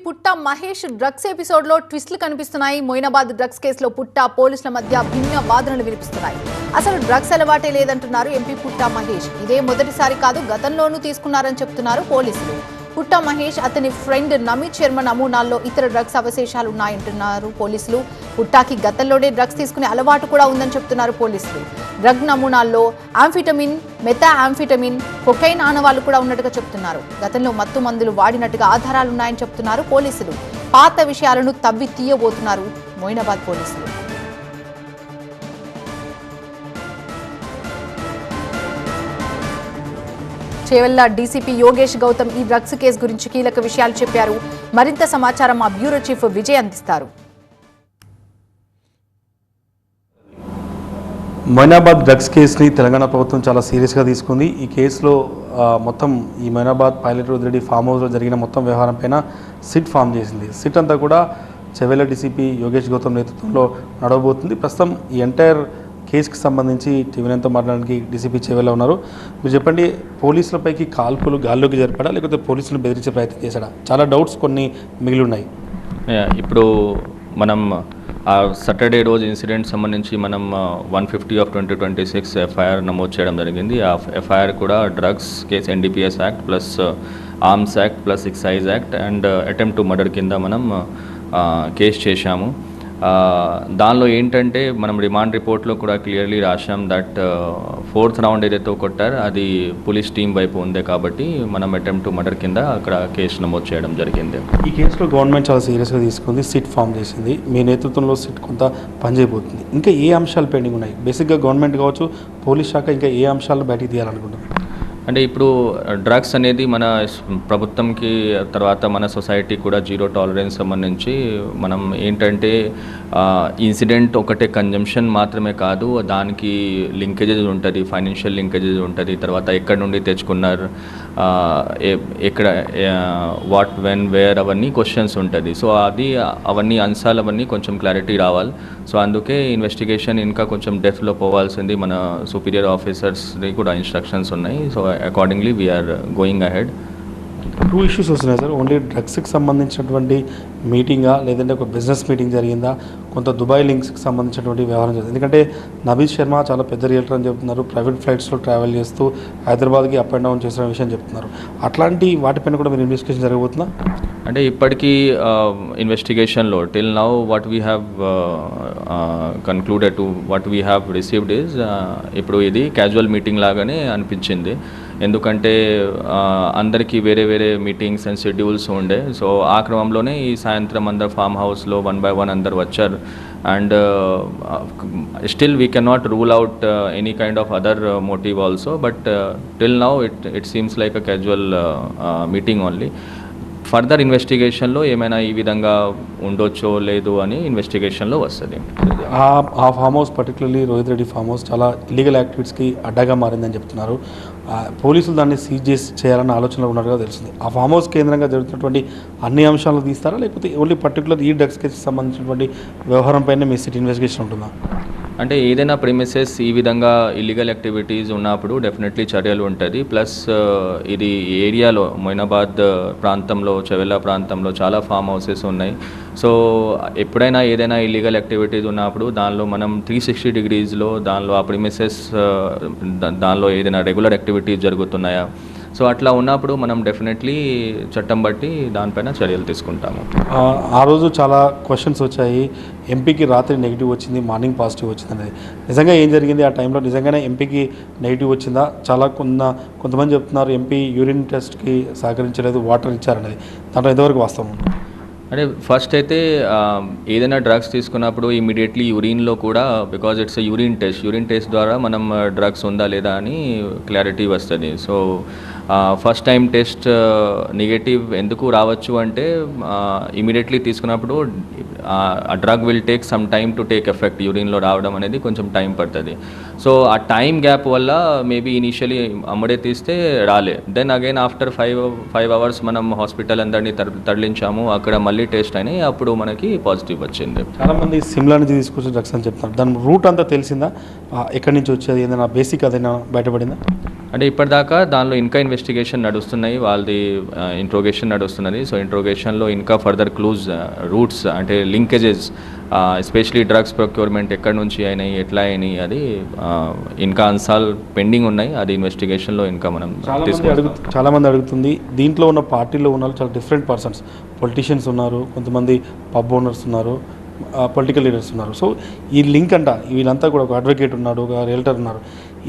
పుట్ట Mahesh drugs episode లో ట్విస్టులు కనిపిస్తున్నాయి. మొయినాబాద్ డ్రగ్స్ కేసులో పుట్ట పోలీసుల మధ్య భిన్న వాదనలు వినిపిస్తున్నాయి. అసలు డ్రగ్స్ అలవాటే లేదంటున్నారు ఎంపీ పుట్ట మహేష్. ఇదే మొదటిసారి కాదు, గతంలోనూ తీసుకున్నారని చెప్తున్నారు పోలీసులు. పుట్ట మహేష్, అతని ఫ్రెండ్ నమిత్ శర్మ నమూనాల్లో ఇతర డ్రగ్స్ అవశేషాలు ఉన్నాయంటున్నారు పోలీసులు. పుట్టాకి గతంలోనే డ్రగ్స్ తీసుకునే అలవాటు కూడా ఉందని చెప్తున్నారు పోలీసులు. డ్రగ్ నమూనాల్లో ఆంఫిటమిన్, మెథా ఆంఫిటమిన్, కొకైన్ ఆనవాళ్లు కూడా ఉన్నట్టుగా చెప్తున్నారు. గతంలో మత్తు మందులు వాడినట్టుగా ఆధారాలున్నాయని చెప్తున్నారు పోలీసులు. పాత విషయాలను తవ్వి తీయబోతున్నారు మొయినాబాద్ పోలీసులు. చేవెళ్ల డీసీపీ యోగేష్ గౌతమ్ ఈ డ్రగ్స్ కేసు గురించి కీలక విషయాలు చెప్పారు. మరింత సమాచారం మా బ్యూరో చీఫ్ విజయ్ అందిస్తారు. మొయినాబాద్ డ్రగ్స్ కేసుని తెలంగాణ ప్రభుత్వం చాలా సీరియస్గా తీసుకుంది. ఈ కేసులో మొత్తం ఈ మొయినాబాద్ పైలట్ రుద్రెడ్డి ఫామ్ హౌస్లో జరిగిన మొత్తం వ్యవహారం పైన సిట్ ఫామ్ చేసింది. సిట్ అంతా కూడా చేవెళ్ల డీసీపీ యోగేష్ గౌతమ్ నేతృత్వంలో నడవబోతుంది. ప్రస్తుతం ఈ ఎంటైర్ కేసుకి సంబంధించి టీవీతో మాట్లాడడానికి డీసీపీ చేవెళ్ల ఉన్నారు. మీరు చెప్పండి, పోలీసులపైకి కాల్పులు గాల్లోకి జరిపాడా లేకపోతే పోలీసులను బెదిరించే ప్రయత్నం చేశాడా? చాలా డౌట్స్ కొన్ని మిగిలి ఉన్నాయి. ఇప్పుడు మనం ఆ సాటర్డే రోజు ఇన్సిడెంట్ సంబంధించి మనం 150/2026 ఎఫ్ఐఆర్ నమోదు చేయడం జరిగింది. ఆ ఎఫ్ఐఆర్ కూడా drugs case, NDPS act plus arms act plus excise act and attempt to murder కింద మనం కేసు చేశాము. దానిలో ఏంటంటే మనం రిమాండ్ రిపోర్ట్లో కూడా క్లియర్లీ రాశాం దట్ 4th రౌండ్ ఏదైతే కొట్టారో అది పోలీస్ టీం వైపు ఉందే కాబట్టి మనం అటెంప్ట్ టు మర్డర్ కింద అక్కడ కేసు నమోదు చేయడం జరిగింది. ఈ కేసులో గవర్నమెంట్ చాలా సీరియస్గా తీసుకుంది, సిట్ ఫామ్ చేసింది. మీ నేతృత్వంలో సిట్ కొంత పనిచేయబోతుంది. ఇంకా ఏ అంశాలు పెండింగ్ ఉన్నాయి? బేసిక్గా గవర్నమెంట్ కావచ్చు, పోలీస్ శాఖ ఇంకా ఏ అంశాలను బయటికి తీయాలనుకుంటుంది? అంటే ఇప్పుడు డ్రగ్స్ అనేది మన ప్రభుత్వంకి తర్వాత మన సొసైటీ కూడా జీరో టాలరెన్స్ సంబంధించి మనం ఏంటంటే ఇన్సిడెంట్ ఒకటే కన్జంప్షన్ మాత్రమే కాదు, దానికి లింకేజెస్ ఉంటుంది, ఫైనాన్షియల్ లింకేజెస్ ఉంటుంది, తర్వాత ఎక్కడి నుండి తెచ్చుకున్నారు, ఎక్కడ, వాట్, వెన్, వేర్, అవన్నీ క్వశ్చన్స్ ఉంటుంది. సో అవన్నీ అంశాలు అవన్నీ కొంచెం క్లారిటీ రావాలి. సో అందుకే ఇన్వెస్టిగేషన్ ఇంకా కొంచెం డెప్త్లో పోవాల్సింది. మన సుపీరియర్ ఆఫీసర్స్ది కూడా ఇన్స్ట్రక్షన్స్ ఉన్నాయి. So accordingly we're going ahead. 2 issues వస్తున్నాయి సార్. ఓన్లీ డ్రగ్స్కి సంబంధించినటువంటి మీటింగా, లేదంటే ఒక బిజినెస్ మీటింగ్ జరిగిందా, కొంత దుబాయ్ లింక్స్కి సంబంధించినటువంటి వ్యవహారం జరిగింది. ఎందుకంటే నమిత్ శర్మ చాలా పెద్ద రియల్టర్ అని చెప్తున్నారు, ప్రైవేట్ ఫ్లైట్స్లో ట్రావెల్ చేస్తూ హైదరాబాద్కి అప్ అండ్ డౌన్ చేసిన విషయం చెప్తున్నారు. అట్లాంటి వాటిపైన కూడా మీరు ఇన్వెస్టిగేషన్ జరగబోతుందా? అంటే ఇప్పటికీ ఇన్వెస్టిగేషన్లో till now what we have concluded to what we have received is ఇప్పుడు ఇది క్యాజువల్ మీటింగ్ లాగానే అనిపించింది. ఎందుకంటే అందరికీ వేరే వేరే మీటింగ్స్ అండ్ షెడ్యూల్స్ ఉండే. సో ఆ క్రమంలోనే ఈ సాయంత్రం అందరు ఫామ్ హౌస్లో 1 by 1 అందరు వచ్చారు. And still we cannot rule out any kind of other motive also, but till now it seems like a casual meeting only. Further ఇన్వెస్టిగేషన్లో ఏమైనా ఈ విధంగా ఉండొచ్చో లేదు అని ఇన్వెస్టిగేషన్లో వస్తుంది. ఆ farm house, particularly Rohit Reddy farm house, చాలా ఇల్లీగల్ యాక్టివిటీస్కి అడ్డాగా మారిందని చెప్తున్నారు. పోలీసులు దాన్ని సీజ్ చేయాలన్న ఆలోచనలో ఉన్నట్టుగా తెలిసింది. ఆ ఫామ్ హౌస్ కేంద్రంగా జరుగుతున్నటువంటి అన్ని అంశాలను తీస్తారా, లేకపోతే ఓన్లీ పర్టికులర్ ఈ డ్రగ్స్ కేసుకి సంబంధించినటువంటి వ్యవహారం పైన మీ సిటీ ఇన్వెస్టిగేషన్ ఉంటుందా? అంటే ఏదైనా ప్రిమిసెస్ ఈ విధంగా ఇల్లీగల్ యాక్టివిటీస్ ఉన్నప్పుడు డెఫినెట్లీ చర్యలు ఉంటుంది. ప్లస్ ఇది ఏరియాలో మొయినాబాద్ ప్రాంతంలో, చెవెళ్ళ ప్రాంతంలో చాలా ఫామ్ హౌసెస్ ఉన్నాయి. సో ఎప్పుడైనా ఏదైనా ఇల్లీగల్ యాక్టివిటీస్ ఉన్నప్పుడు దానిలో మనం 360 degreesలో దానిలో ఆ ప్రిమిసెస్ దానిలో ఏదైనా రెగ్యులర్ యాక్టివిటీస్ జరుగుతున్నాయా, సో అట్లా ఉన్నప్పుడు మనం డెఫినెట్లీ చట్టం బట్టి దానిపైన చర్యలు తీసుకుంటాము. ఆ రోజు చాలా క్వశ్చన్స్ వచ్చాయి. ఎంపీకి రాత్రి నెగిటివ్ వచ్చింది, మార్నింగ్ పాజిటివ్ వచ్చింది అనేది నిజంగా ఏం జరిగింది? ఆ టైంలో నిజంగానే ఎంపీకి నెగిటివ్ వచ్చిందా? చాలా కొంతమంది చెప్తున్నారు ఎంపీ యూరిన్ టెస్ట్కి సహకరించలేదు, వాటర్ ఇచ్చారనేది. దాంట్లో ఎంతవరకు వాస్తవం? అంటే ఫస్ట్ అయితే ఏదైనా డ్రగ్స్ తీసుకున్నప్పుడు ఇమీడియట్లీ యూరిన్లో కూడా, బికాజ్ ఇట్స్ యూరిన్ టెస్ట్ ద్వారా మనం డ్రగ్స్ ఉందా లేదా అని క్లారిటీ వస్తుంది. So first time test negative ఎందుకు రావచ్చు అంటే ఇమీడియట్లీ తీసుకున్నప్పుడు ఆ drug will take some time to take effect. యూరిన్లో రావడం అనేది కొంచెం టైం పడుతుంది. సో ఆ టైం గ్యాప్ వల్ల మేబీ ఇనిషియలీ అమ్మడే తీస్తే రాలే. దెన్ అగైన్ ఆఫ్టర్ 5 hours మనం హాస్పిటల్ అందరినీ తరలించాము. అక్కడ మళ్ళీ టెస్ట్ అయినాయి, అప్పుడు మనకి పాజిటివ్ వచ్చింది. చాలామంది సిమ్లా నుంచి తీసుకొచ్చే డ్రగ్స్ అని చెప్తారు. దాని రూట్ అంతా తెలిసిందా? ఎక్కడి నుంచి వచ్చేది, ఏదైనా బేసిక్ అదైనా బయటపడిందా? అంటే ఇప్పటిదాకా దానిలో ఇంకా ఇన్వెస్టిగేషన్ నడుస్తున్నాయి, వాళ్ళది ఇంట్రోగేషన్ నడుస్తున్నది. సో ఇంట్రోగేషన్లో ఇంకా ఫర్దర్ క్లూజ్, రూట్స్ అంటే లింకేజెస్, ఎస్పెషలీ డ్రగ్స్ ప్రొక్యూర్మెంట్ ఎక్కడి నుంచి అయినాయి, ఎట్లా అయినాయి, అది ఇంకా అంశాలు పెండింగ్ ఉన్నాయి. అది ఇన్వెస్టిగేషన్లో ఇంకా మనం చాలామంది అడుగుతుంది, దీంట్లో ఉన్న పార్టీలో ఉన్న చాలా డిఫరెంట్ పర్సన్స్, పొలిటీషియన్స్ ఉన్నారు, కొంతమంది పబ్ ఓనర్స్ ఉన్నారు, పొలిటికల్ లీడర్స్ ఉన్నారు. సో ఈ లింక్ అంట వీళ్ళంతా కూడా, ఒక అడ్వకేట్ ఉన్నాడు, ఒక రియల్టర్ ఉన్నారు,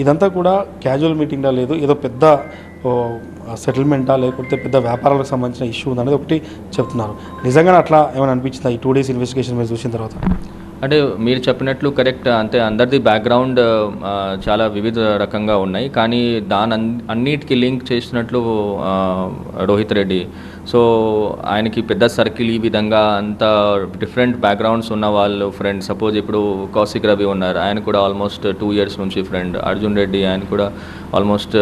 ఇదంతా కూడా క్యాజువల్ మీటింగ్లా లేదు, ఏదో పెద్ద సెటిల్మెంటా లేకపోతే పెద్ద వ్యాపారాలకు సంబంధించిన ఇష్యూ ఉందనేది ఒకటి చెప్తున్నారు. నిజంగానే అట్లా ఏమైనా అనిపించిందా ఈ 2 days ఇన్వెస్టిగేషన్ మీరు చూసిన తర్వాత? అంటే మీరు చెప్పినట్లు కరెక్ట్, అంతే అందరిది బ్యాక్గ్రౌండ్ చాలా వివిధ రకంగా ఉన్నాయి. కానీ అన్నిటికీ లింక్ చేసినట్లు రోహిత్ రెడ్డి. సో ఆయనకి పెద్ద సర్కిల్, ఈ విధంగా అంత డిఫరెంట్ బ్యాక్గ్రౌండ్స్ ఉన్న వాళ్ళు ఫ్రెండ్. సపోజ్ ఇప్పుడు కౌశిక్ రవి ఉన్నారు, ఆయన కూడా ఆల్మోస్ట్ 2 years నుంచి ఫ్రెండ్. అర్జున్ రెడ్డి ఆయన కూడా ఆల్మోస్ట్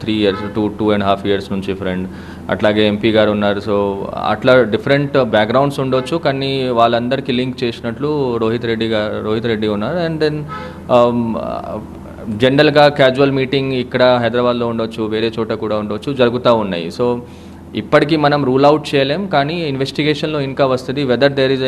3 years, 2.5 years నుంచి ఫ్రెండ్. అట్లాగే ఎంపీ గారు ఉన్నారు. సో అట్లా డిఫరెంట్ బ్యాక్గ్రౌండ్స్ ఉండొచ్చు, కానీ వాళ్ళందరికీ లింక్ చేసినట్లు రోహిత్ రెడ్డి ఉన్నారు. అండ్ దెన్ జనరల్గా క్యాజువల్ మీటింగ్ ఇక్కడ హైదరాబాద్లో ఉండొచ్చు, వేరే చోట కూడా ఉండొచ్చు, జరుగుతూ ఉన్నాయి. సో ఇప్పటికీ మనం రూల్ అవుట్ చేయలేం, కానీ ఇన్వెస్టిగేషన్లో ఇంకా వస్తుంది whether there is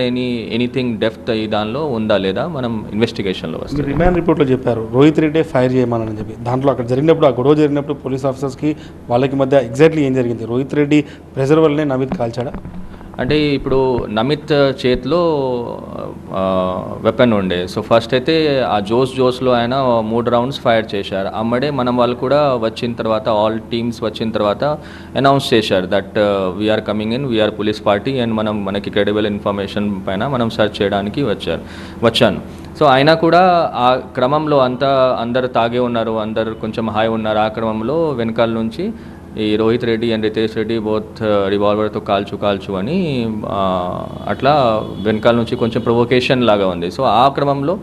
anything depth ఈ దానిలో ఉందా లేదా, మనం ఇన్వెస్టిగేషన్లో వస్తుంది. రిమాండ్ రిపోర్ట్లో చెప్పారు రోహిత్ రెడ్డి ఫైర్ చేయమని చెప్పి. దాంట్లో అక్కడ జరిగినప్పుడు, ఆ గొడవ జరిగినప్పుడు పోలీస్ ఆఫీసర్స్కి వాళ్ళకి మధ్య ఎగ్జాక్ట్లీ ఏం జరిగింది? రోహిత్ రెడ్డి ప్రెజర్ వల్లనే నవీద్ కాల్చాడా? అంటే ఇప్పుడు నమిత్ చేతిలో వెపన్ ఉండే. సో ఫస్ట్ అయితే ఆ జోస్లో ఆయన 3 rounds ఫైర్ చేశారు. అమ్మడే మనం వాళ్ళు కూడా వచ్చిన తర్వాత, ఆల్ టీమ్స్ వచ్చిన తర్వాత అనౌన్స్ చేశారు that we're coming in, we're police party, and మనకి క్రెడిబుల్ ఇన్ఫర్మేషన్ పైన మనం సెర్చ్ చేయడానికి వచ్చాను. సో అయినా కూడా ఆ క్రమంలో అందరు తాగే ఉన్నారు, అందరు కొంచెం హై ఉన్నారు. ఆ క్రమంలో వెనకాల నుంచి ఈ రోహిత్ రెడ్డి అండ్ రితేష్ రెడ్డి బోత్ రివాల్వర్తో కాల్చు అని అట్లా వెనకాల నుంచి కొంచెం ప్రొవొకేషన్ లాగా ఉంది. సో ఆ క్రమంలో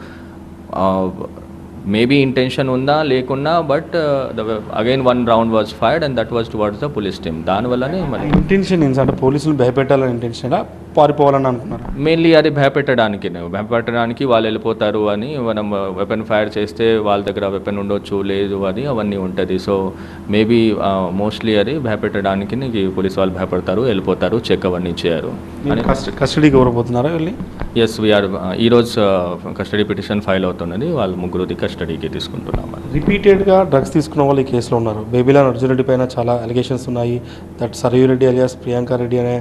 మేబీ ఇంటెన్షన్ ఉందా లేకున్నా, but again 1 round was fired and that was towards the police team. దానివల్లనే మరి ఇంటెన్షన్ అంటే పోలీసులు భయపెట్టాలని ఇంటెన్షన్, పారిపోవాలని అనుకున్నారు. మెయిన్లీ అది భయపెట్టడానికి వాళ్ళు వెళ్ళిపోతారు అని, మనం వెపన్ ఫైర్ చేస్తే వాళ్ళ దగ్గర వెపన్ ఉండొచ్చు, లేదు, అది అవన్నీ ఉంటుంది. సో మేబీ మోస్ట్లీ అది భయపెట్టడానికి పోలీసు వాళ్ళు భయపడతారు, వెళ్ళిపోతారు, చెక్ అవన్నీ చేయరు. కస్టడీకి ఎవరిపోతున్నారా వెళ్ళి? ఎస్, వీఆర్ ఈరోజు కస్టడీ పిటిషన్ ఫైల్ అవుతున్నది, వాళ్ళు 3 కస్టడీకి తీసుకుంటున్నాం. రిపీటెడ్గా డ్రగ్స్ తీసుకున్న వాళ్ళు ఈ కేసులో ఉన్నారు. బేబీలాన్ అర్జున్ రెడ్డి పైన చాలా అలిగేషన్స్ ఉన్నాయి. దట్ సరయూ రెడ్డి అలియాస్ ప్రియాంక రెడ్డి అనే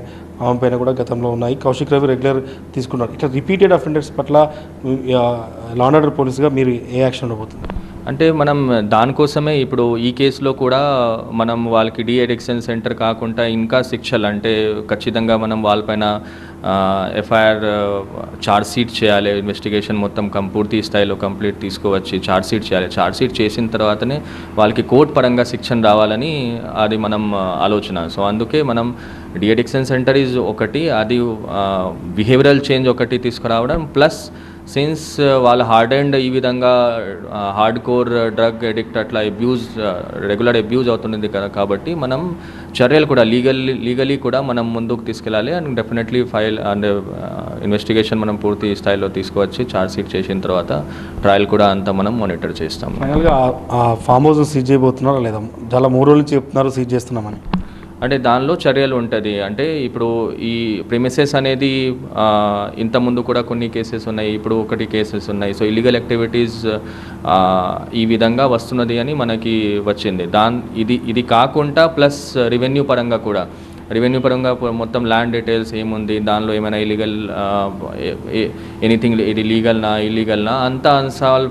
ఆమె పైన కూడా గతంలో ఉన్నాయి. కౌశిక్ రవి రెగ్యులర్ తీసుకున్నారు. ఇట్లా రిపీటెడ్ అఫెండర్స్ పట్ల లా అండ్ ఆర్డర్ పోలీసుగా మీరు ఏ యాక్షన్ ఉండబోతుంది? అంటే మనం దానికోసమే ఇప్పుడు ఈ కేసులో కూడా మనం వాళ్ళకి డీ అడిక్షన్ సెంటర్ కాకుండా ఇంకా శిక్షలు, అంటే ఖచ్చితంగా మనం వాళ్ళపైన ఎఫ్ఐఆర్ ఛార్జ్ షీట్ చేయాలి, ఇన్వెస్టిగేషన్ మొత్తం పూర్తి స్థాయిలో కంప్లీట్ తీసుకువచ్చి ఛార్జ్ షీట్ చేయాలి. ఛార్జ్ షీట్ చేసిన తర్వాతనే వాళ్ళకి కోర్టు పరంగా శిక్షణ రావాలని అది మనం ఆలోచన. సో అందుకే మనం డీ అడిక్షన్ సెంటర్ ఈజ్ ఒకటి, అది బిహేవియరల్ చేంజ్ ఒకటి తీసుకురావడం, ప్లస్ సిన్స్ వాళ్ళ హార్డ్ అండ్ ఈ విధంగా హార్డ్ కోర్ డ్రగ్ అడిక్ట్ అట్లా రెగ్యులర్ అబ్యూజ్ అవుతున్నది కదా, కాబట్టి మనం చర్యలు కూడా లీగలీ కూడా మనం ముందుకు తీసుకెళ్ళాలి. And definitely file and investigation మనం పూర్తి స్థాయిలో తీసుకువచ్చి ఛార్జ్ షీట్ చేసిన తర్వాత ట్రయల్ కూడా అంతా మనం మానిటర్ చేస్తాం. ఫైనల్గా ఆ ఫామ్ హౌస్ సీజ్ చేయబోతున్నారా లేదా? చాలా 3 రోజుల నుంచి చెప్తున్నారు సీజ్ చేస్తున్నామని. అంటే దానిలో చర్యలు ఉంటుంది. అంటే ఇప్పుడు ఈ ప్రిమిసెస్ అనేది ఇంతకుముందు కూడా కొన్ని కేసెస్ ఉన్నాయి, ఇప్పుడు ఒకటి కేసెస్ ఉన్నాయి. సో ఇల్లీగల్ యాక్టివిటీస్ ఈ విధంగా వస్తున్నది అని మనకి వచ్చింది. ఇది కాకుండా ప్లస్ రెవెన్యూ పరంగా కూడా మొత్తం ల్యాండ్ డీటెయిల్స్ ఏముంది, దానిలో ఏమైనా ఇల్లీగల్ ఎనీథింగ్, ఇది లీగల్నా ఇల్లీగల్నా అంత అంశాల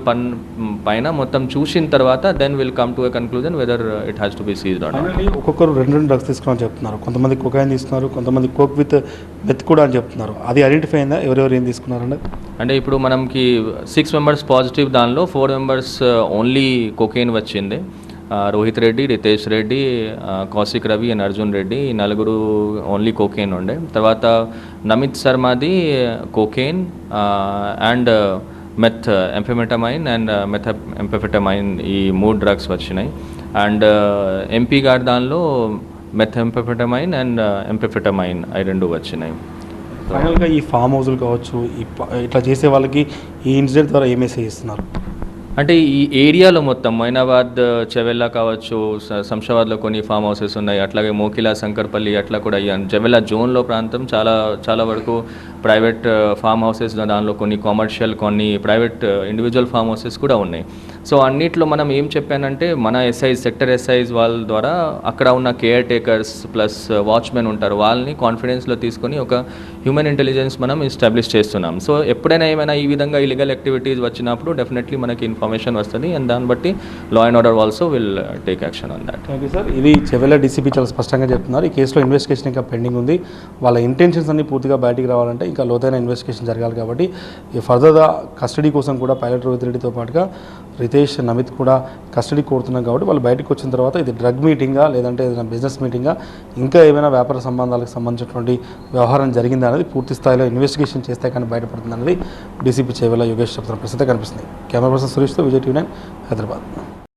పైన మొత్తం చూసిన తర్వాత then will come to a conclusion whether it has to be seized or not. ఒక్కొక్కరు 2 డ్రగ్స్ తీసుకున్నారని చెప్తున్నారు. కొంతమంది కొకైన్ తీసుకున్నారు, కొంతమంది కోక్ విత్ మెత్ కూడా అని చెప్తున్నారు. అది ఐడెంటిఫై అయిందా ఎవరెవరు ఏం తీసుకున్నారండి? అంటే ఇప్పుడు మనకి 6 members పాజిటివ్, దానిలో 4 members ఓన్లీ కొకైన్ వచ్చింది. రోహిత్ రెడ్డి, రితేష్ రెడ్డి, కౌశిక్ రవి అండ్ అర్జున్ రెడ్డి, ఈ 4 ఓన్లీ కోకేన్ ఉండే. తర్వాత నమిత్ శర్మాది కోకేన్ అండ్ మెత్ ఎంఫెమెటమైన్ అండ్ ఎంఫెమెటమైన్, ఈ 3 drugs వచ్చినాయి. అండ్ ఎంపీ గారి దానిలో మెత్ ఎంఫెమెటమైన్ అండ్ ఎంఫెమెటమైన్ అవి 2 వచ్చినాయి. ఫైనల్గా ఈ ఫామ్ హౌస్లు కావచ్చు, ఇట్లా చేసే వాళ్ళకి ఈ ఇన్సిడెంట్ ద్వారా ఏ మెసేజ్ ఇస్తున్నారు? అంటే ఈ ఏరియాలో మొత్తం మైనాబాద్ చెవెల్లా కావచ్చు, శంషాబాద్లో కొన్ని ఫామ్ హౌసెస్ ఉన్నాయి, అట్లాగే మోకిలా, శంకర్పల్లి అట్లా కూడా ఈ చెవెల్లా జోన్లో ప్రాంతం చాలా వరకు ప్రైవేట్ ఫామ్ హౌసెస్, దానిలో కొన్ని కమర్షియల్, కొన్ని ప్రైవేట్ ఇండివిజువల్ ఫామ్ హౌసెస్ కూడా ఉన్నాయి. సో అన్నిట్లో మనం ఏం చెప్పానంటే మన ఎస్ఐస్, సెక్టర్ ఎస్ఐస్ వాళ్ళ ద్వారా అక్కడ ఉన్న కేర్ టేకర్స్ ప్లస్ వాచ్మెన్ ఉంటారు, వాళ్ళని కాన్ఫిడెన్స్లో తీసుకొని ఒక హ్యూమన్ ఇంటెలిజెన్స్ మనం ఎస్టాబ్లిష్ చేస్తున్నాం. సో ఎప్పుడైనా ఏమైనా ఈ విధంగా ఇల్లీగల్ యాక్టివిటీస్ వచ్చినప్పుడు డెఫినెట్లీ మనకి ఇన్ఫర్మేషన్ వస్తుంది, అండ్ దాన్ని బట్టి law and order also will take action on that. Thank you sir. ఇది చెవెల్లా డీసీపీ చాలా స్పష్టంగా చెప్తున్నారు. ఈ కేసులో ఇన్వెస్టిగేషన్ ఇంకా పెండింగ్ ఉంది. వాళ్ళ ఇంటెన్షన్స్ అన్ని పూర్తిగా బయటికి రావాలంటే ఇంకా లోతైన ఇన్వెస్టిగేషన్ జరగాలి. కాబట్టి ఈ ఫర్దర్గా కస్టడీ కోసం కూడా పైలట్ రోహిత్ రెడ్డితో పాటుగా రితేష్, నమిత్ కూడా కస్టడీ కోరుతున్నాం. కాబట్టి వాళ్ళు బయటకు వచ్చిన తర్వాత ఇది డ్రగ్ మీటింగా లేదంటే ఏదైనా బిజినెస్ మీటింగా, ఇంకా ఏమైనా వ్యాపార సంబంధాలకు సంబంధించినటువంటి వ్యవహారం జరిగిందా అనేది పూర్తి స్థాయిలో ఇన్వెస్టిగేషన్ చేస్తే కానీ బయటపడుతుంది అనేది డీసీపీ చెవెల్లా యోగేష్ చెప్తున్న పరిస్థితి కనిపిస్తుంది. కెమెరా పర్సన్ సురేష్తో విజయ్ టీవీ 9 హైదరాబాద్.